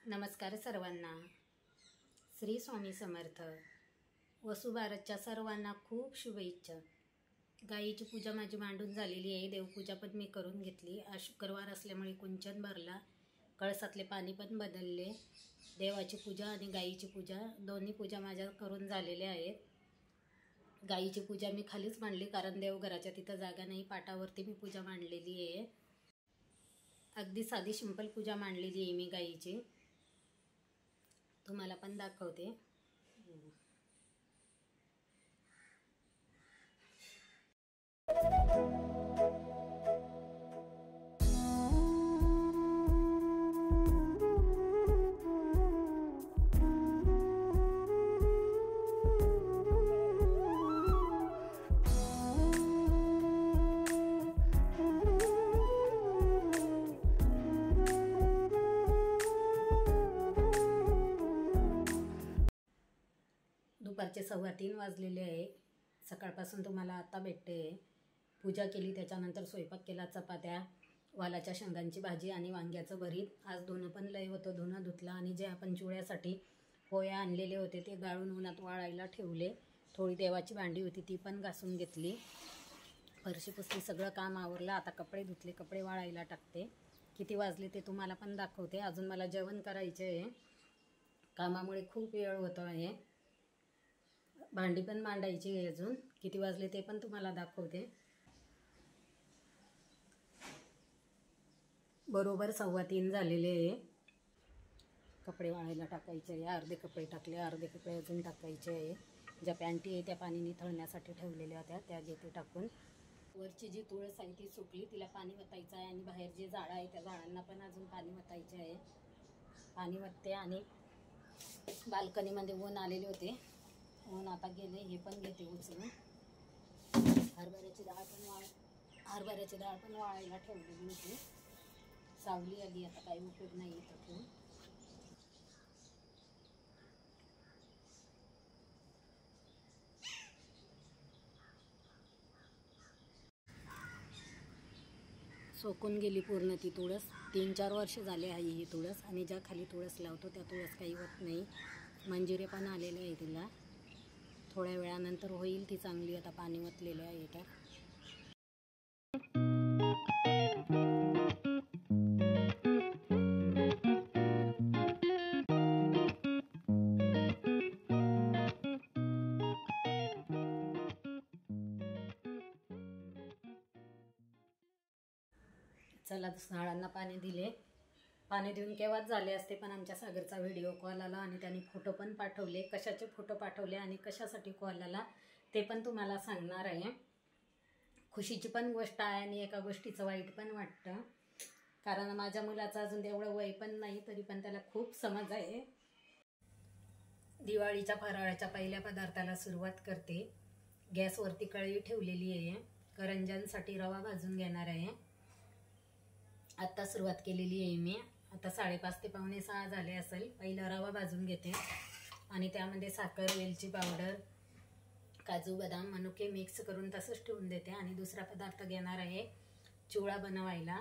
नमस्कार सर्वांना. श्री स्वामी समर्थ. वसुबारसच्या सर्वांना खूप शुभेच्छा. गाईची पूजा माझी मांडून झालेली आहे. देवपूजा पण मी करून घेतली. आज शुक्रवार असल्यामुळे कुंचन भरला, कळसातले पाणी पण बदलले. देवाची पूजा आणि गाईची पूजा दोन्ही पूजा माझ्या करून झालेल्या आहेत. गाईची पूजा मी खालीच मांडली कारण देवघराच्या तिथं जागा नाही. पाटावरती मी पूजा मांडलेली आहे. अगदी साधी सिंपल पूजा मांडलेली आहे मी गाईची. तुम्हाला पण दाखवते. दुपारचे 3:15 वाजलेले आहे. सकाळपासून तुम्हाला आता भेटते. पूजा केली, त्याच्यानंतर स्वयंपाक केला. चपात्या, वालाच्या शेंगांची भाजी आणि वांग्याचं भरीत. आज धुणं पण लय होतं, धुणं धुतलं. आणि जे आपण चिवड्यासाठी पोया आणलेले होते ते गाळून उन्हात वाळायला ठेवले. थोडी देवाची भांडी होती ती पण घासून घेतली. फरशी पुसली, सगळं काम आवरलं. आता कपडे धुतले, कपडे वाळायला टाकते. किती वाजले ते तुम्हाला पण दाखवते. अजून मला जेवण करायचे आहे. कामामुळे खूप वेळ होतो आहे. भांडी पण मांडायची आहे. अजून किती वाजले ते पण तुम्हाला दाखवते. बरोबर 3:15 झालेले आहे. कपडे वाळायला टाकायचे आहे. अर्धे कपडे टाकले, अर्धे कपडे अजून टाकायचे आहे. ज्या पॅन्टी आहे त्या पाणी निथळण्यासाठी ठेवलेल्या होत्या त्या घेते टाकून. वरची जी तुळस आहे ती सुकली, तिला पाणी वतायचं आहे. आणि बाहेर जे झाडं आहे त्या झाडांना पण अजून पाणी वतायचे आहे. पाणी वतते. आणि बाल्कनीमध्ये ऊन आलेले होते, ऊन आता गेले. हे पण घेते उचलून. हरभऱ्याची डाळ पण वाळायला ठेवलेली होती. सावली आली, आता काही उपयोग नाही इथं ठेवून. सोकून गेली पूर्ण ती तुळस. 3-4 वर्ष झाले आहे ही तुळस. आणि ज्या खाली तुळस लावतो त्या तुळस काही होत नाही. मंजिरे पण आलेले आहे तिला. थोड्या वेळानंतर होईल ती चांगली. आता पाणी वतलेलं आहे तर. चला, झाडांना पाणी दिले. पाणी देऊन केव्हाच झाले असते, पण आमच्या सागरचा व्हिडिओ कॉल आला आणि त्यांनी फोटो पण पाठवले. कशाचे फोटो पाठवले आणि कशासाठी कॉल आला ते पण तुम्हाला सांगणार आहे. खुशीची पण गोष्ट आहे आणि एका गोष्टीचं वाईट पण वाटतं. कारण माझ्या मुलाचं अजून एवढं वय पण नाही, तरी पण त्याला खूप समज आहे. दिवाळीच्या फराळाच्या पहिल्या पदार्थाला सुरुवात करते. गॅसवरती कढई ठेवलेली आहे. करंज्यांसाठी रवा भाजून घेणार आहे. आत्ता सुरुवात केलेली आहे मी. आता 5:30 ते 5:45 झाले असेल. पहिला रवा भाजून घेते आणि त्यामध्ये साखर, वेलची पावडर, काजू, बदाम, मनुके मिक्स करून तसंच ठेवून देते. आणि दुसरा पदार्थ घेणार आहे चिवडा बनवायला.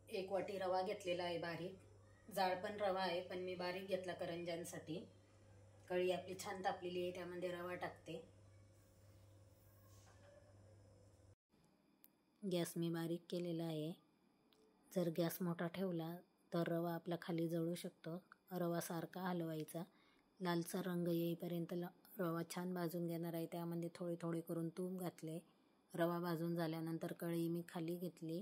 1 वाटी रवा घेतलेला आहे बारीक. जाड पण रवा आहे, पण मी बारीक घेतला करंज्यांसाठी. कढई आपली छान तापलेली आहे, त्यामध्ये रवा टाकते. गॅस मी बारीक केलेला आहे. जर गॅस मोठा ठेवला तर रवा आपला खाली जळू शकतो. रवा सारखा हलवायचा. लालसर रंग येईपर्यंत रवा छान भाजून घेणार आहे. त्यामध्ये थोडे थोडे करून तूप घातले. रवा भाजून झाल्यानंतर कढई मी खाली घेतली.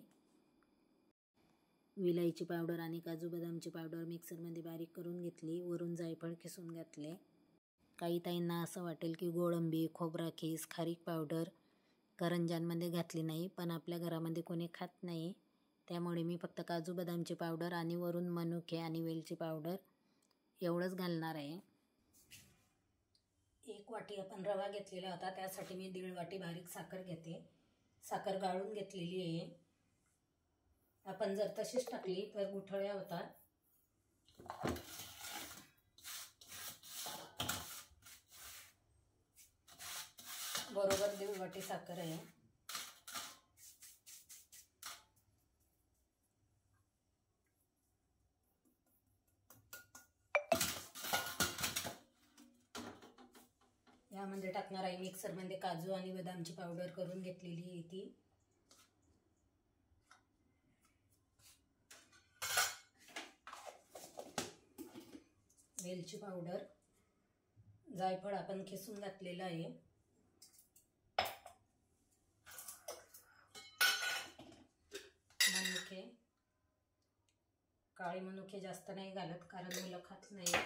विलायची पावडर आणि काजू बदामची पावडर मिक्सरमध्ये बारीक करून घेतली. वरून जायफळ खिसून घातले. काही ताईंना असं वाटेल की गोडंबी, खोबरा खीस, खारीक पावडर करंज्यांमध्ये घातली नाही, पण आपल्या घरामध्ये कोणी खात नाही. त्यामुळे मी फक्त काजू बदामची पावडर आणि वरून मनुके आणि वेलची पावडर एवढंच घालणार आहे. 1 वाटी आपण रवा घेतलेला होता, त्यासाठी मी 1.5 वाटी बारीक साखर घेते. साखर गाळून घेतलेली आहे. आपण जर तशीच टाकली तर गुठळ्या होतात. बरोबर 1.5 वाटी साखर आहे. चिवड्यामध्ये टाकणार आहे. मिक्सरमध्ये काजू आणि बदामची पावडर करून घेतलेली आहे ती. वेलची पावडर, जायफळ आपण खिसून घातलेलं आहे. मनुके, काळे मनुके जास्त नाही घालत कारण मुलं खात नाही.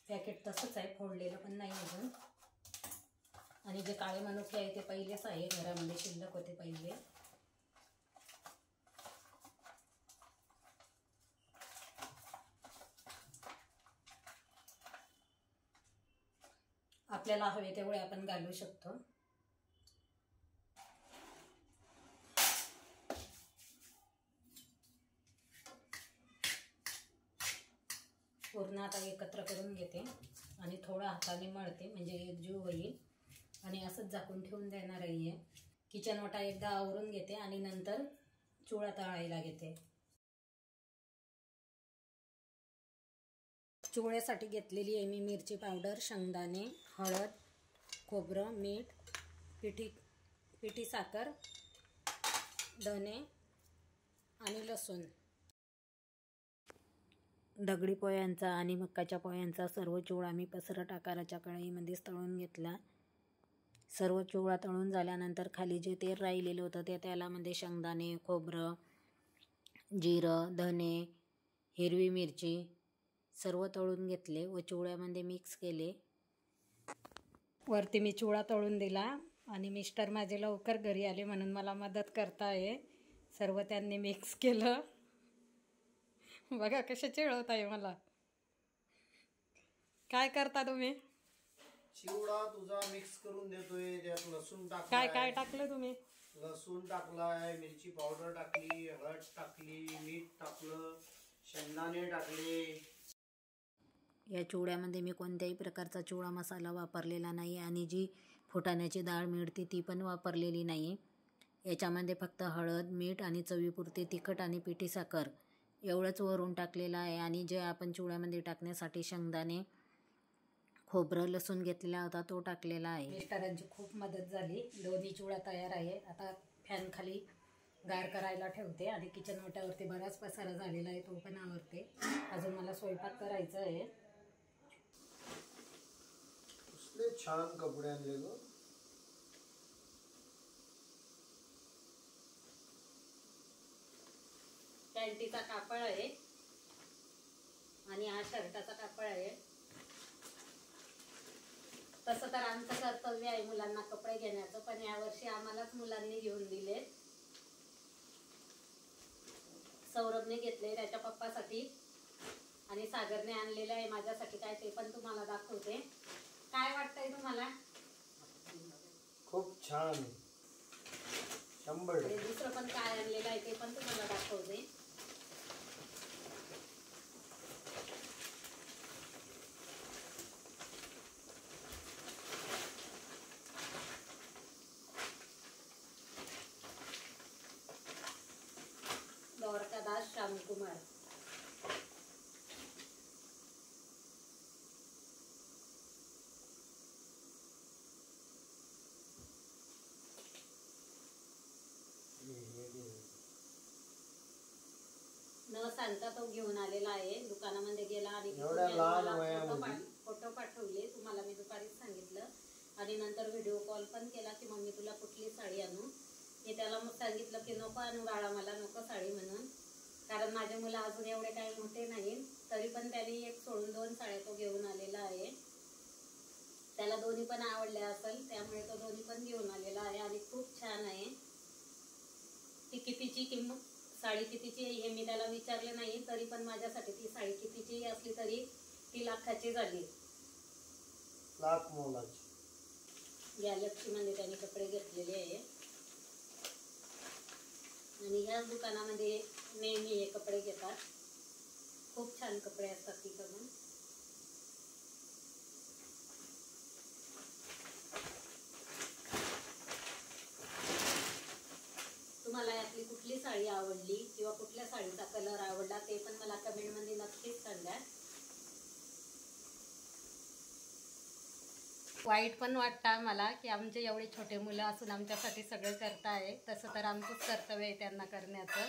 पॅकेट तसंच आहे, फोडलेलं पण नाही अजून. आणि जे काळे मनुके आहे ते पहिलेच आहे, घरामध्ये शिल्लक होते पहिले. आपल्याला हवे तेवढे आपण घालू शकतो. पूर्ण आता एकत्र करून घेते आणि थोडं हाताने मळते म्हणजे एकजीव होईल. आणि असंच झाकून ठेवून देणार आहे. किचन ओटा एकदा आवरून घेते आणि नंतर चिवडा तळायला घेते. चिवड्यासाठी घेतलेली आहे मी मिरची पावडर, शेंगदाणे, हळद, खोबरं, मीठ, पिठी साखर, धने आणि लसूण. दगडी पोह्यांचा आणि मक्काच्या पोह्यांचा सर्व चिवडा मी पसरट आकाराच्या कढईमध्ये तळून घेतला. सर्व चिवडा तळून झाल्यानंतर खाली जे तेल राहिलेलं होतं त्या तेलामध्ये शेंगदाणे, खोबरं, जिरं, धने, हिरवी मिरची सर्व तळून घेतले व चिवड्यामध्ये मिक्स केले. वरती मी चिवडा तळून दिला आणि मिस्टर माझे लवकर घरी आले म्हणून मला मदत करताय. सर्व त्यांनी मिक्स केलं. बघा कसे चिळवत आहे मला. काय करता तुम्ही? चिवडा तुझा मिक्स करून देतोय. त्यात लसूण टाकलाय. काय काय टाकलं तुम्ही? लसूण टाकलाय, मिरची पावडर टाकली, हळद टाकली, मीठ टाकलं, शेंगदाणे टाकले. या चिवड्यामध्ये मी कोणत्याही प्रकारचा चिवडा मसाला वापरलेला नाही आणि जी फुटाण्याची डाळ मिळते ती पण वापरलेली नाही. याच्यामध्ये फक्त हळद, मीठ आणि चवीपुरते तिखट आणि पिठी साखर एवढंच वरून टाकलेलं आहे. आणि जे आपण चिवड्यामध्ये टाकण्यासाठी शेंगदाणे, खोबरं, लसूण घेतलेला होता तो टाकलेला आहे. मिस्टरांची खूप मदत झाली. दोन्ही चिवडा तयार आहे. आता फॅन खाली गार करायला ठेवते आणि किचन ओट्यावरती बराच पसारा झालेला आहे तो पण आवरते. अजून मला स्वयंपाक करायचा आहे. कसले छान कपडे आणले ग. पॅन्टीचा कापड आहे आणि हा शर्टाचा कापड आहे. तसं तर आमचं कर्तव्य आहे मुलांना कपडे घेण्याचं, पण यावर्षी आम्हालाच मुलांनी घेऊन दिले. सौरभने घेतले त्याच्या पप्पासाठी आणि सागरने आणलेलं आहे माझ्यासाठी. काय ते पण तुम्हाला दाखवते. काय वाटतंय तुम्हाला? खूप छान. 100. आणि दुसरं पण काय आणलेलं आहे ते पण तुम्हाला दाखवते. द्वारकादास श्यामकुमार. न सांगता तो घेऊन आलेला आहे. दुकानामध्ये गेला आणि फोटो पाठवले. तुम्हाला मी दुपारीच सांगितलं आणि नंतर व्हिडिओ कॉल पण केला की मम्मी तुला कुठली साडी आणू. मी त्याला मग सांगितलं की नको आणू बाळा, मला नको साडी म्हणून, कारण माझे मुलं अजून एवढे काही मोठे नाही. तरी पण त्यांनी एक सोडून 2 साड्या तो घेऊन आलेला आहे. त्याला दोन्ही पण आवडल्या असेल त्यामुळे तो दोन्ही पण घेऊन आलेला आहे आणि खूप छान आहे. ती कितीची किंमत, साडी कितीची हे मी त्याला विचारले नाही, तरी पण माझ्यासाठी ती साडी कितीची असली तरी ती लाखाची झाली. लाख मोलाची. गॅलेक्सीमध्ये त्यांनी कपडे घेतलेले आहे आणि ह्याच दुकानामध्ये नेहमी हे कपडे घेतात. खूप छान कपडे असतात तिकडून. तुम्हाला वाईट पण वाटतं मला की आमचे एवढे छोटे मुलं असून आमच्यासाठी सगळं करताय. तसं तर आमचंच कर्तव्य आहे त्यांना करण्याचं.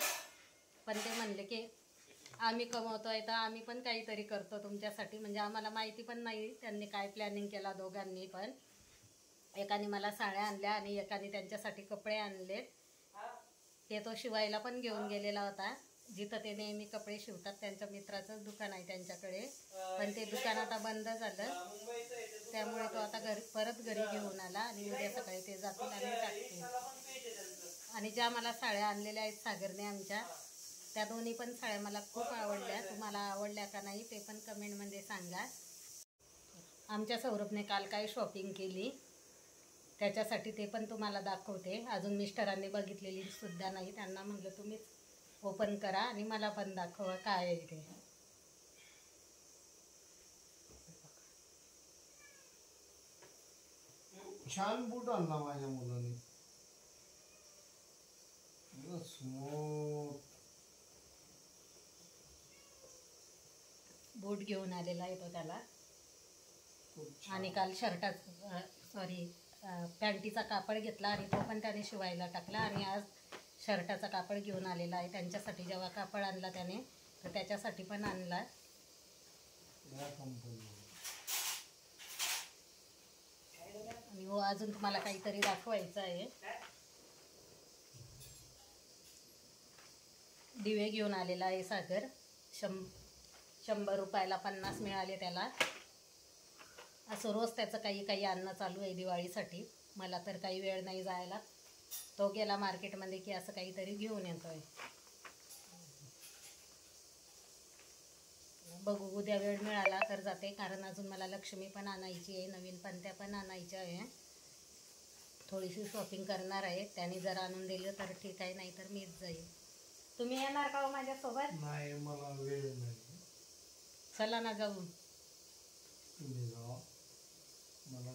पण ते म्हणले की आम्ही कमवतोय तर आम्ही पण काहीतरी करतो तुमच्यासाठी. म्हणजे आम्हाला माहिती पण नाही त्यांनी काय प्लॅनिंग केला दोघांनी पण. एकाने मला साड्या आणल्या आणि एकाने त्यांच्यासाठी कपडे आणले. ते तो शिवायला पण घेऊन गेलेला होता जिथं ते नेहमी कपडे शिवतात. त्यांच्या मित्राचंच दुकान आहे त्यांच्याकडे, पण ते दुकान आता बंद झालं. त्यामुळे तो आता परत घरी घेऊन आला आणि उद्या सकाळी ते जातील आणि टाकतील. आणि ज्या मला साड्या आणलेल्या आहेत सागरने आमच्या, त्या दोन्ही पण साड्या मला खूप आवडल्या. तुम्हाला आवडल्या का नाही ते पण कमेंटमध्ये सांगा. आमच्या सौरभने काल काय शॉपिंग केली त्याच्यासाठी ते पण तुम्हाला दाखवते. अजून मिस्टरांनी बघितलेली सुद्धा नाही. त्यांना म्हटलं तुम्हीच ओपन करा आणि मला पण दाखवा काय आहे ते. छान बूट आणला माझ्या मुलाने. स्मूथ बूट घेऊन आलेला आहे तो त्याला. आणि काल पॅन्टीचा कापड घेतला आणि तो पण त्याने शिवायला टाकला. आणि आज शर्टाचा कापड घेऊन आलेला आहे त्यांच्यासाठी. जेव्हा कापड आणला त्याने तर त्याच्यासाठी पण आणला. आणि हो अजून तुम्हाला काहीतरी दाखवायचं आहे. दिवे घेऊन आलेला आहे सागर. 100 रुपयाला 50 मिळाले त्याला. असं रोज त्याचं काही काही आणणं चालू आहे दिवाळीसाठी. मला तर काही वेळ नाही जायला. तो गेला मार्केटमध्ये की असं काहीतरी घेऊन येतोय. बघू उद्या वेळ मिळाला तर जाते, कारण अजून मला लक्ष्मी पण आणायची आहे, नवीन पणत्या पण आणायच्या आहे. थोडीशी शॉपिंग करणार आहे. त्याने जर आणून दिलं तर ठीक आहे, नाही तर मीच जाईल. तुम्ही येणार का हो माझ्यासोबत? नाही, मला वेळ नाही. चला ना जाऊ. तुम्ही जावा, मला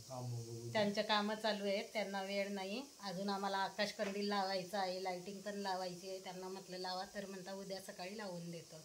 काम बघू. त्यांचं कामं चालू आहेत, त्यांना वेळ नाही. अजून आम्हाला आकाश कंदील लावायचा आहे, लाइटिंग पण लावायची आहे. त्यांना म्हटलं लावा तर म्हणता उद्या सकाळी लावून देतो.